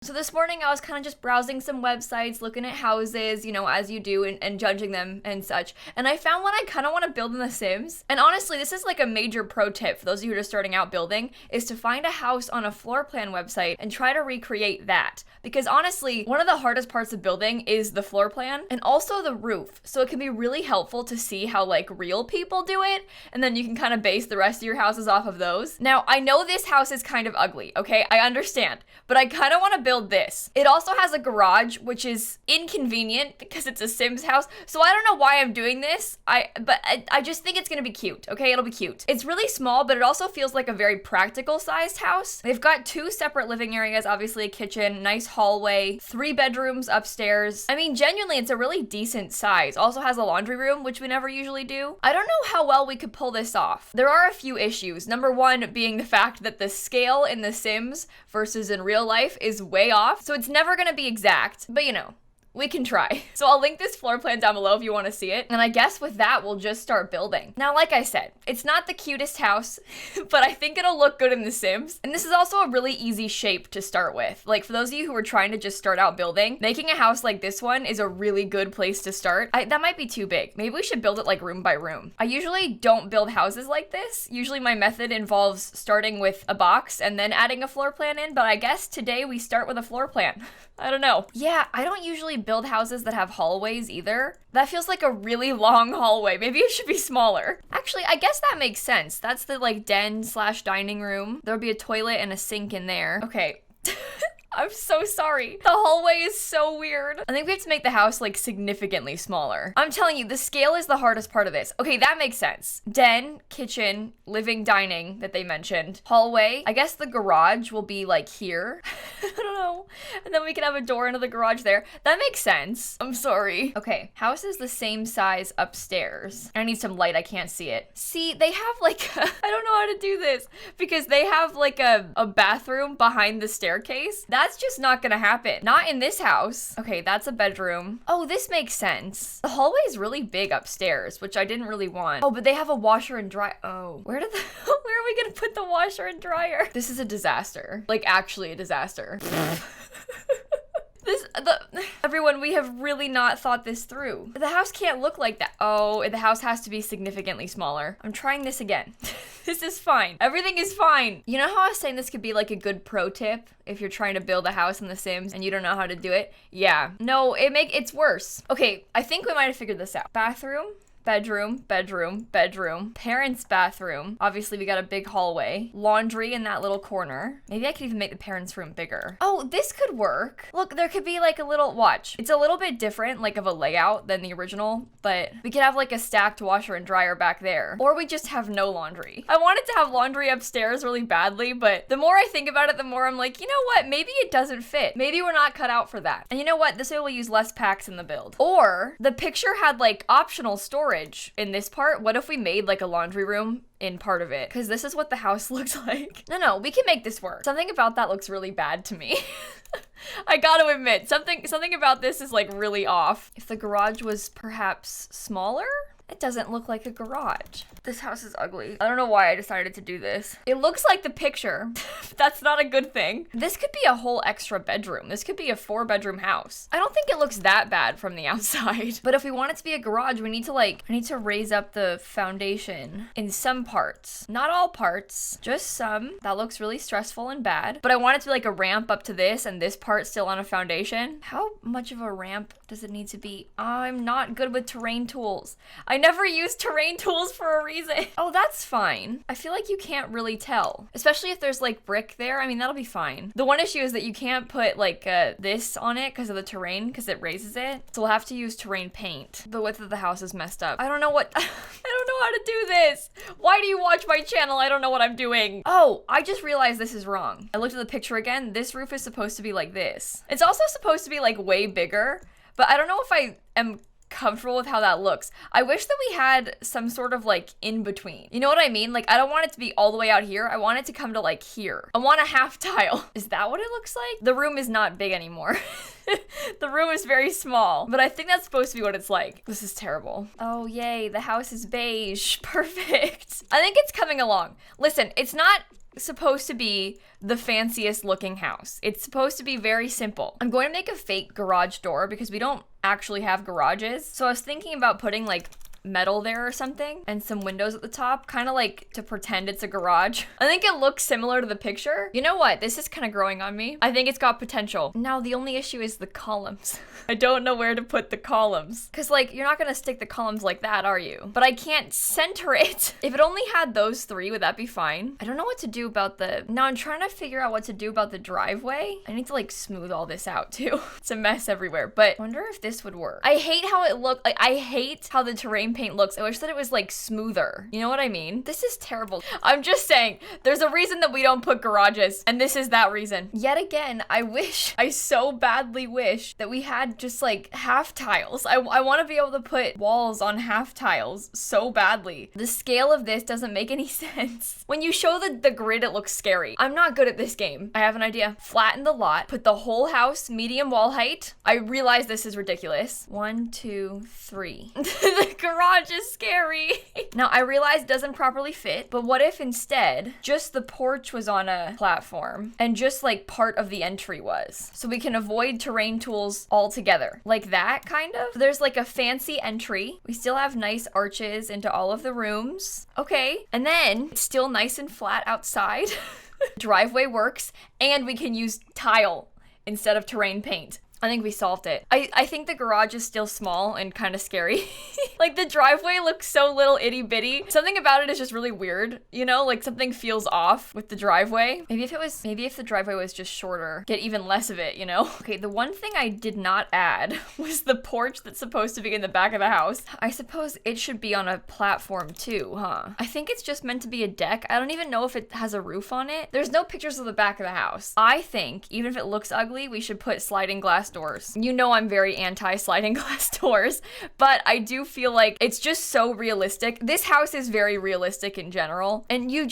So this morning I was kind of just browsing some websites, looking at houses, you know, as you do, and judging them and such. And I found one I kind of want to build in The Sims. And honestly, this is like a major pro tip for those of you who are starting out building, is to find a house on a floor plan website and try to recreate that. Because honestly, one of the hardest parts of building is the floor plan and also the roof. So it can be really helpful to see how like real people do it. And then you can kind of base the rest of your houses off of those. Now, I know this house is kind of ugly, okay? I understand, but I kind of want to build this. It also has a garage, which is inconvenient because it's a Sims house. So I don't know why I'm doing this. But I just think it's gonna be cute, okay? It'll be cute. It's really small, but it also feels like a very practical sized house. They've got 2 separate living areas, obviously a kitchen, nice hallway, 3 bedrooms upstairs. I mean, genuinely, it's a really decent size. Also has a laundry room, which we never usually do. I don't know how well we could pull this off. There are a few issues. Number 1 being the fact that the scale in The Sims versus in real life is way off. So it's never gonna be exact, but you know, we can try. So I'll link this floor plan down below if you want to see it. And I guess with that, we'll just start building. Now, like I said, it's not the cutest house, but I think it'll look good in The Sims. And this is also a really easy shape to start with. Like for those of you who are trying to just start out building, making a house like this one is a really good place to start. That might be too big. Maybe we should build it like room by room. I usually don't build houses like this. Usually my method involves starting with a box and then adding a floor plan in, but I guess today we start with a floor plan. I don't know. Yeah, I don't usually build houses that have hallways either. That feels like a really long hallway. Maybe it should be smaller. Actually, I guess that makes sense. That's the like den / dining room. There'll be a toilet and a sink in there. Okay. I'm so sorry. The hallway is so weird. I think we have to make the house like significantly smaller. I'm telling you, the scale is the hardest part of this. Okay, that makes sense. Den, kitchen, living, dining that they mentioned. Hallway. I guess the garage will be like here. I don't know. And then we can have a door into the garage there. That makes sense. I'm sorry. Okay, house is the same size upstairs. I need some light, I can't see it. See, they have like, I don't know how to do this because they have like a bathroom behind the staircase. That's just not gonna happen. Not in this house. Okay, that's a bedroom. Oh, this makes sense. The hallway is really big upstairs, which I didn't really want. Oh, but they have a washer and dryer. Oh, where are we gonna put the washer and dryer? This is a disaster. Like actually a disaster. Everyone, we have really not thought this through. The house can't look like that. Oh, the house has to be significantly smaller. I'm trying this again. This is fine. Everything is fine. You know how I was saying this could be like a good pro tip if you're trying to build a house in The Sims and you don't know how to do it? Yeah. No, it's worse. Okay, I think we might have figured this out. Bathroom. Bedroom, bedroom, bedroom, parents' bathroom. Obviously, we got a big hallway. Laundry in that little corner. Maybe I could even make the parents' room bigger. Oh, this could work. Look, there could be like a little, watch. It's a little bit different, like of a layout than the original, but we could have like a stacked washer and dryer back there. Or we just have no laundry. I wanted to have laundry upstairs really badly, but the more I think about it, the more I'm like, you know what? Maybe it doesn't fit. Maybe we're not cut out for that. And you know what? This way we'll use less packs in the build. Or the picture had like optional storage in this part. What if we made like a laundry room in part of it? Because this is what the house looks like. No, we can make this work. Something about that looks really bad to me. I gotta admit, something about this is like really off. If the garage was perhaps smaller? It doesn't look like a garage. This house is ugly. I don't know why I decided to do this. It looks like the picture. That's not a good thing. This could be a whole extra bedroom. This could be a 4-bedroom house. I don't think it looks that bad from the outside. But if we want it to be a garage, we need to raise up the foundation in some parts. Not all parts, just some. That looks really stressful and bad. But I want it to be like a ramp up to this and this part still on a foundation. How much of a ramp does it need to be? I'm not good with terrain tools. I never use terrain tools for a reason. Oh, that's fine. I feel like you can't really tell, especially if there's like brick there. I mean, that'll be fine. The one issue is that you can't put like this on it because of the terrain, because it raises it. So we'll have to use terrain paint. The width of the house is messed up. I don't know what, I don't know how to do this. Why do you watch my channel? I don't know what I'm doing. Oh, I just realized this is wrong. I looked at the picture again. This roof is supposed to be like this. It's also supposed to be like way bigger, but I don't know if I am comfortable with how that looks. I wish that we had some sort of like in between. You know what I mean? Like I don't want it to be all the way out here. I want it to come to like here. I want a half tile. Is that what it looks like? The room is not big anymore. The room is very small, but I think that's supposed to be what it's like. This is terrible. Oh, yay. The house is beige. Perfect. I think it's coming along. Listen, it's not supposed to be the fanciest looking house. It's supposed to be very simple. I'm going to make a fake garage door because we don't actually have garages. So I was thinking about putting like metal there or something and some windows at the top, kind of like to pretend it's a garage. I think it looks similar to the picture. You know what? This is kind of growing on me. I think it's got potential. Now the only issue is the columns. I don't know where to put the columns because like you're not gonna stick the columns like that, are you? But I can't center it. If it only had those three, would that be fine? I don't know what to do about the, now I'm trying to figure out what to do about the driveway. I need to like smooth all this out too. It's a mess everywhere, but I wonder if this would work. I hate how it looked. Like I hate how the terrain paint looks. I wish that it was like smoother. You know what I mean? This is terrible. I'm just saying, there's a reason that we don't put garages, and this is that reason. Yet again, I so badly wish that we had just like half tiles. I want to be able to put walls on half tiles so badly. The scale of this doesn't make any sense. When you show the grid, it looks scary. I'm not good at this game. I have an idea. Flatten the lot, put the whole house medium wall height. I realize this is ridiculous. 1, 2, 3. The garage is scary. Now I realize it doesn't properly fit, but what if instead just the porch was on a platform and just like part of the entry was? So we can avoid terrain tools altogether. Like that kind of. There's like a fancy entry. We still have nice arches into all of the rooms. Okay. And then it's still nice and flat outside. Driveway works, and we can use tile instead of terrain paint. I think we solved it. I think the garage is still small and kind of scary. Like the driveway looks so little itty bitty. Something about it is just really weird, you know? Like something feels off with the driveway. Maybe if the driveway was just shorter, get even less of it, you know? Okay, the one thing I did not add was the porch that's supposed to be in the back of the house. I suppose it should be on a platform too, huh? I think it's just meant to be a deck. I don't even know if it has a roof on it. There's no pictures of the back of the house. I think even if it looks ugly, we should put sliding glass doors. You know I'm very anti sliding glass doors, but I do feel like it's just so realistic. This house is very realistic in general, and you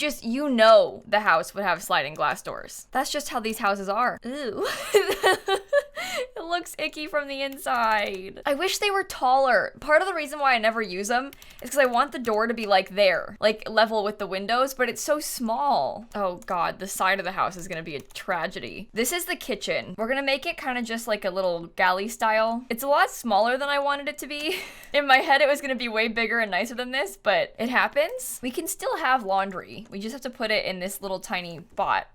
know the house would have sliding glass doors. That's just how these houses are. Ooh. It looks icky from the inside. I wish they were taller. Part of the reason why I never use them is because I want the door to be like there, like level with the windows, but it's so small. Oh God, the side of the house is gonna be a tragedy. This is the kitchen. We're gonna make it kind of just like a little galley style. It's a lot smaller than I wanted it to be. In my head, it was gonna be way bigger and nicer than this, but it happens. We can still have laundry. We just have to put it in this little tiny spot.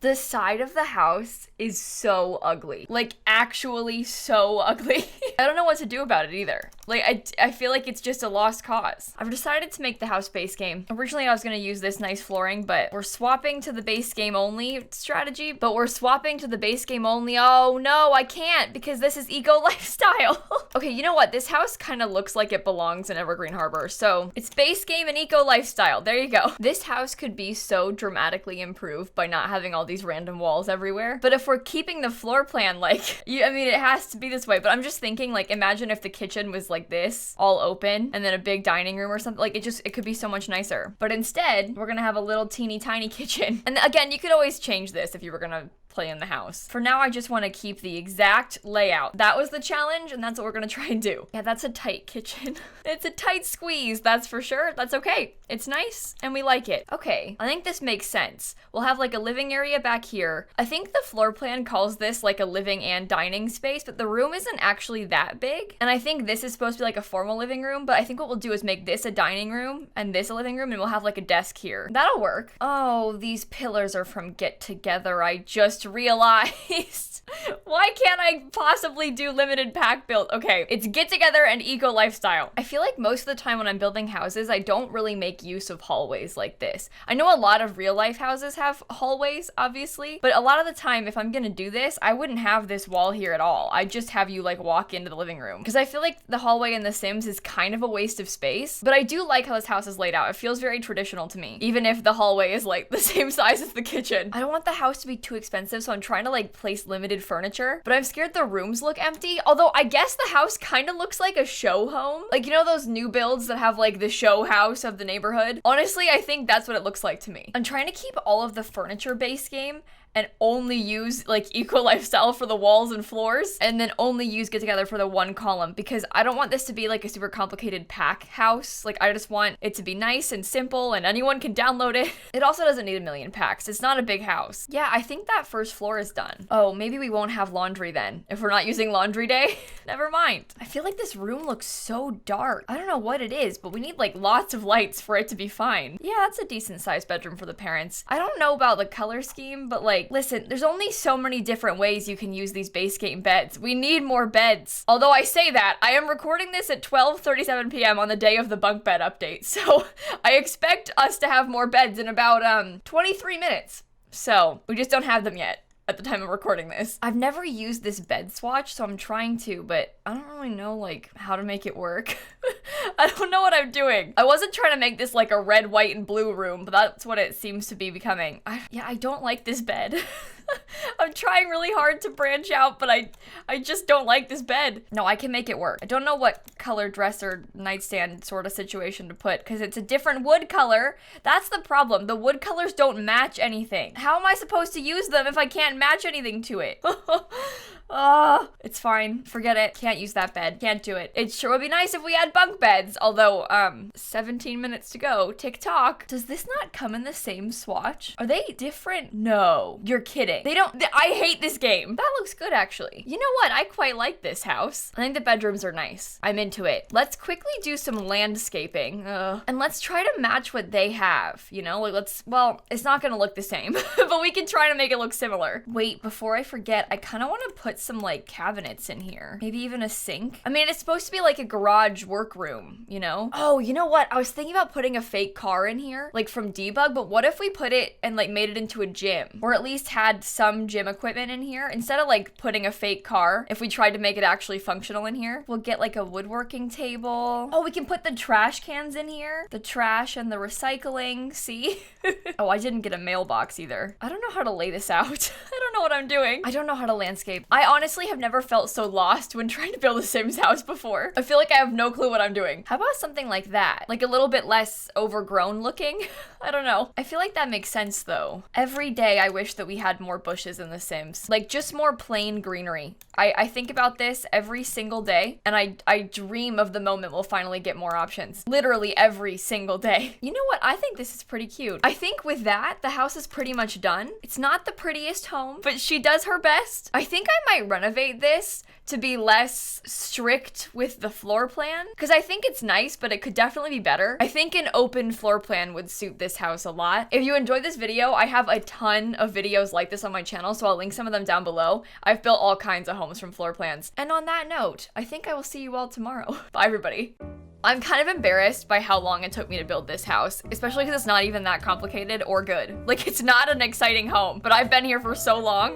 The side of the house is so ugly. Like, actually so ugly. I don't know what to do about it either. Like, I feel like it's just a lost cause. I've decided to make the house base game. Originally, I was gonna use this nice flooring, but we're swapping to the base game only strategy. But we're swapping to the base game only. Oh no, I can't because this is eco lifestyle. Okay, you know what? This house kind of looks like it belongs in Evergreen Harbor. So it's base game and eco lifestyle. There you go. This house could be so dramatically improved by not having all these random walls everywhere. But if we're keeping the floor plan, like, I mean, it has to be this way, but I'm just thinking, like, imagine if the kitchen was like this, all open, and then a big dining room or something. Like, it could be so much nicer. But instead, we're gonna have a little teeny tiny kitchen. And again, you could always change this if you were gonna play in the house. For now, I just want to keep the exact layout. That was the challenge, and that's what we're gonna try and do. Yeah, that's a tight kitchen. It's a tight squeeze, that's for sure. That's okay. It's nice, and we like it. Okay, I think this makes sense. We'll have like a living area back here. I think the floor plan calls this like a living and dining space, but the room isn't actually that big. And I think this is supposed to be like a formal living room, but I think what we'll do is make this a dining room and this a living room, and we'll have like a desk here. That'll work. Oh, these pillars are from Get Together. I just realized. Why can't I possibly do limited pack build? Okay, it's Get Together and eco lifestyle. I feel like most of the time when I'm building houses, I don't really make use of hallways like this. I know a lot of real life houses have hallways, obviously, but a lot of the time, if I'm gonna do this, I wouldn't have this wall here at all. I'd just have you like walk into the living room. Because I feel like the hallway in The Sims is kind of a waste of space, but I do like how this house is laid out. It feels very traditional to me, even if the hallway is like the same size as the kitchen. I don't want the house to be too expensive, so I'm trying to like place limited furniture, but I'm scared the rooms look empty. Although I guess the house kind of looks like a show home. Like, you know those new builds that have like the show house of the neighborhood? Honestly, I think that's what it looks like to me. I'm trying to keep all of the furniture base game and only use like Eco Lifestyle for the walls and floors, and then only use Get Together for the one column, because I don't want this to be like a super complicated pack house. Like I just want it to be nice and simple and anyone can download it. It also doesn't need a million packs. It's not a big house. Yeah, I think that first floor is done. Oh, maybe we won't have laundry then if we're not using laundry day. Never mind. I feel like this room looks so dark. I don't know what it is, but we need like lots of lights for it to be fine. Yeah, that's a decent sized bedroom for the parents. I don't know about the color scheme, but like, listen, there's only so many different ways you can use these base game beds. We need more beds. Although I say that, I am recording this at 12:37 p.m. on the day of the bunk bed update, so I expect us to have more beds in about 23 minutes. So we just don't have them yet at the time of recording this. I've never used this bed swatch, so I'm trying to, but I don't really know like how to make it work. I don't know what I'm doing. I wasn't trying to make this like a red, white, and blue room, but that's what it seems to be becoming. I don't like this bed. I'm trying really hard to branch out, but I just don't like this bed. No, I can make it work. I don't know what color dresser nightstand sort of situation to put, because it's a different wood color. That's the problem. The wood colors don't match anything. How am I supposed to use them if I can't match anything to it? It's fine. Forget it. Can't use that bed. Can't do it. It sure would be nice if we had bunk beds. Although, 17 minutes to go. Tick-tock. Does this not come in the same swatch? Are they different? No. You're kidding. They don't. I hate this game. That looks good, actually. You know what? I quite like this house. I think the bedrooms are nice. I'm into it. Let's quickly do some landscaping. And let's try to match what they have. You know, like well, it's not gonna look the same, but we can try to make it look similar. Wait, before I forget, I kind of want to put some like cabinets in here. Maybe even a sink. I mean, it's supposed to be like a garage workroom, you know? Oh, you know what? I was thinking about putting a fake car in here, like from Debug, but what if we put it and like made it into a gym? Or at least had some gym equipment in here? Instead of like putting a fake car, if we tried to make it actually functional in here, we'll get like a woodworking table. Oh, we can put the trash cans in here. The trash and the recycling, see? Oh, I didn't get a mailbox either. I don't know how to lay this out. I don't know what I'm doing. I don't know how to landscape. I honestly have never felt so lost when trying to build a Sims house before. I feel like I have no clue what I'm doing. How about something like that? Like a little bit less overgrown looking? I don't know. I feel like that makes sense though. Every day I wish that we had more bushes in The Sims. Like just more plain greenery. I think about this every single day, and I dream of the moment we'll finally get more options. Literally every single day. You know what? I think this is pretty cute. I think with that, the house is pretty much done. It's not the prettiest home, but she does her best. I think I might renovate this to be less strict with the floor plan, because I think it's nice, but it could definitely be better. I think an open floor plan would suit this house a lot. If you enjoyed this video, I have a ton of videos like this on my channel, so I'll link some of them down below. I've built all kinds of homes from floor plans. And on that note, I think I will see you all tomorrow. Bye, everybody. I'm kind of embarrassed by how long it took me to build this house, especially because it's not even that complicated or good. Like, it's not an exciting home, but I've been here for so long.